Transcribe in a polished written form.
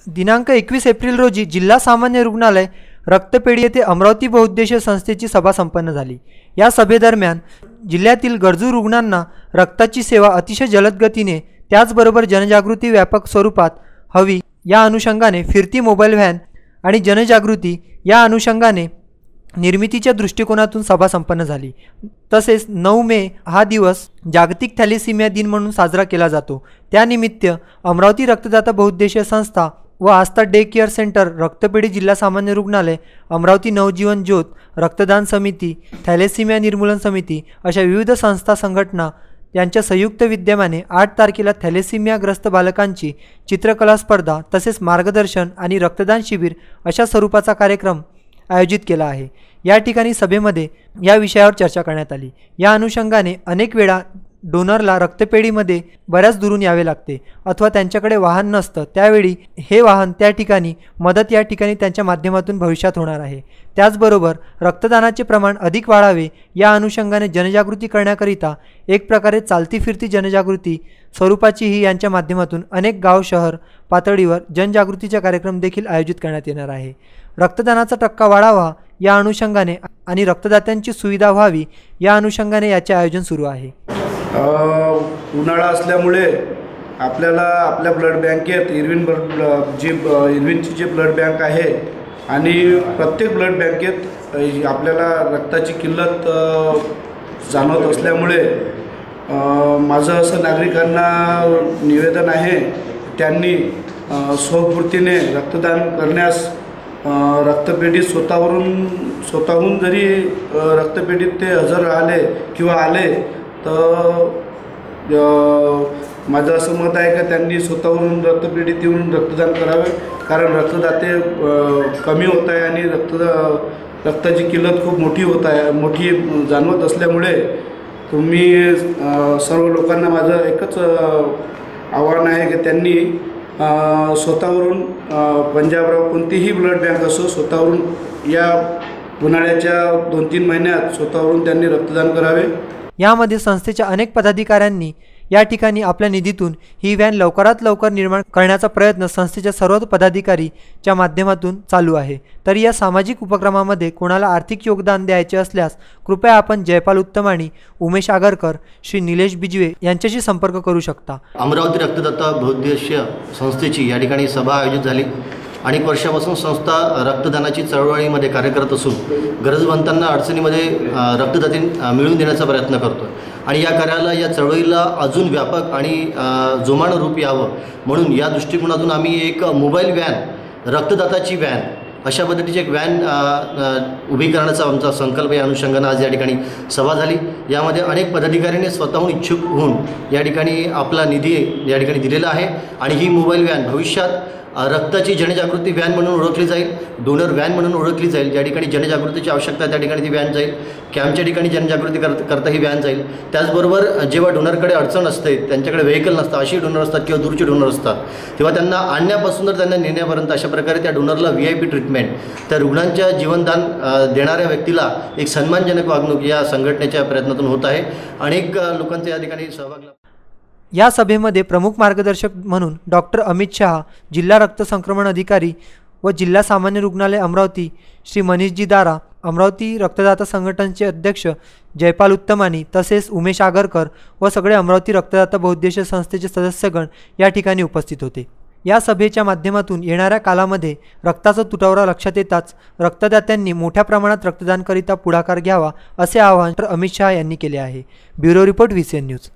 दिनांक 21 एप्रिल रोजी जिल्हा सामान्य रुग्णालय रक्तपेढी येथे अमरावती बहुउद्देशीय संस्थेची सभा संपन्न झाली। या सभेदरम्यान जिल्ह्यातील गरजू रुग्णांना रक्ताची सेवा अतिशय जलद गतीने त्याचबरोबर जनजागृती व्यापक स्वरूपात हवी या अनुषंगाने फिरती मोबाईल व्हॅन आणि जनजागृती या अनुषंगाने निर्मितीच्या दृष्टिकोनातून सभा संपन्न झाली। तसेच 9 मे हा दिवस जागतिक थॅलेसिमिया दिन म्हणून साजरा केला जातो। त्यानिमित्त अमरावती रक्तदाता बहुउद्देशीय संस्था व आस्था डे केअर सेंटर रक्तपेढी जिल्हा सामान्य रुग्णालय अमरावती नवजीवन ज्योत रक्तदान समिती थॅलेसिमिया निर्मूलन समिती अशा विविध संस्था संघटना यांच्या संयुक्त विद्यमाने 8 तारखेला थॅलेसिमियाग्रस्त बालकांची चित्रकला स्पर्धा तसेच मार्गदर्शन आणि रक्तदान शिबिर अशा स्वरूपाचा कार्यक्रम आयोजित केला आहे। या ठिकाणी सभेमध्ये या विषयावर चर्चा करण्यात आली। या अनुषंगाने अनेक वेळा डोनरला रक्तपेढीमध्ये बऱ्याच दुरून यावे लागते अथवा त्यांच्याकडे वाहन नसतं, त्यावेळी हे वाहन त्या ठिकाणी मदत या ठिकाणी त्यांच्या माध्यमातून भविष्यात होणार आहे। त्याचबरोबर रक्तदानाचे प्रमाण अधिक वाढावे या अनुषंगाने जनजागृती करण्याकरिता एक प्रकारे चालती फिरती जनजागृती स्वरूपाची ही यांच्या माध्यमातून अनेक गाव शहर पातळीवर जनजागृतीचा कार्यक्रम देखील आयोजित करण्यात येणार आहे। रक्तदानाचा टक्का वाढावा या अनुषंगाने आणि रक्तदात्यांची सुविधा व्हावी या अनुषंगाने याचे आयोजन सुरू आहे। उन्हाळा असल्यामुळे आपल्याला आपल्या ब्लड बँकेत इरविनची जी ब्लड बँक आहे आणि प्रत्येक ब्लड बँकेत आपल्याला रक्ताची किल्लत जाणवत असल्यामुळे माझं असं नागरिकांना निवेदन आहे, त्यांनी स्वपूर्तीने रक्तदान करण्यास रक्तपेढीत स्वतःहून जरी रक्तपेढीत ते हजर राहिले किंवा आले तर माझं असं मत आहे का त्यांनी स्वतःहून रक्तपेढीत येऊन रक्तदान करावे, कारण रक्तदाते कमी होत आहे आणि रक्ताची किल्लत खूप मोठी जाणवत असल्यामुळे तुम्ही सर्व लोकांना माझं एकच आव्हान आहे की त्यांनी स्वतःवरून पंजाबराव कोणतीही ब्लड बँक असो स्वतःवरून या उन्हाळ्याच्या 2-3 महिन्यात स्वतःवरून त्यांनी रक्तदान करावे। यामध्ये संस्थेच्या अनेक पदाधिकाऱ्यांनी या ठिकाणी आपल्या निधीतून ही व्हॅन लवकरात लवकर निर्माण करण्याचा प्रयत्न संस्थेच्या सर्व पदाधिकारीच्या माध्यमातून चालू आहे। तरी या सामाजिक उपक्रमामध्ये कोणाला आर्थिक योगदान द्यायचे असल्यास कृपया आपण जयपाल उत्तमाणी, उमेश आगरकर, श्री निलेश बिजवे यांच्याशी संपर्क करू शकता। अमरावती रक्तदाता बहुउद्देशीय संस्थेची या ठिकाणी सभा आयोजित झाली। अनेक वर्षापासून संस्था रक्तदानाची चळवळीमध्ये कार्य करत असून गरजवंतांना अडचणीमध्ये रक्तदाते मिळवून देण्याचा प्रयत्न करतो आणि या कार्याला या चळवळीला अजून व्यापक आणि जोमानं रूप यावं म्हणून या दृष्टिकोनातून आम्ही एक मोबाईल व्हॅन रक्तदाताची व्हॅन अशा पद्धतीची एक व्हॅन उभी करण्याचा आमचा संकल्प या अनुषंगाने आज या ठिकाणी सभा झाली। यामध्ये अनेक पदाधिकाऱ्यांनी स्वतःहून इच्छुक होऊन या ठिकाणी आपला निधी या ठिकाणी दिलेला आहे आणि ही मोबाईल व्हॅन भविष्यात रक्ताची जनजागृती व्हॅन म्हणून ओळखली जाईल, डोनर व्हॅन म्हणून ओळखली जाईल। ज्या ठिकाणी जनजागृतीची आवश्यकता त्या ठिकाणी ती व्हॅन जाईल, कॅम्पच्या ठिकाणी जनजागृती करता ही व्हॅन जाईल। त्याचबरोबर जेव्हा डोनरकडे अडचण असते, त्यांच्याकडे व्हेकल नसतं, अशी डोनर असतात किंवा दूरचे डोनर असतात, तेव्हा त्यांना आणण्यापासून तर त्यांना नेण्यापर्यंत अशा प्रकारे त्या डोनरला VIP ट्रीटमेंट, त्या रुग्णांच्या जीवनदान देणाऱ्या व्यक्तीला एक सन्मानजनक वागणूक या संघटनेच्या प्रयत्नातून होत आहे। अनेक लोकांचा या ठिकाणी सहभाग लाभला। या सभेमध्ये प्रमुख मार्गदर्शक म्हणून डॉक्टर अमित शहा, जिल्हा रक्त संक्रमण अधिकारी व जिल्हा सामान्य रुग्णालय अमरावती श्री मनीषजी दारा, अमरावती रक्तदाता संघटनेचे अध्यक्ष जयपाल उत्तमानी तसेच उमेश आगरकर व सगळे अमरावती रक्तदाता बहुउद्देशीय संस्थेचे सदस्यगण या ठिकाणी उपस्थित होते। या सभेच्या माध्यमातून येणाऱ्या कालामध्ये रक्ताचा तुटवडा लक्षात येताच रक्तदात्यांनी मोठ्या प्रमाणात रक्तदान करिता पुढाकार घ्यावा असे आवाहन अमित शहा यांनी केले आहे। Bureau report VCN news.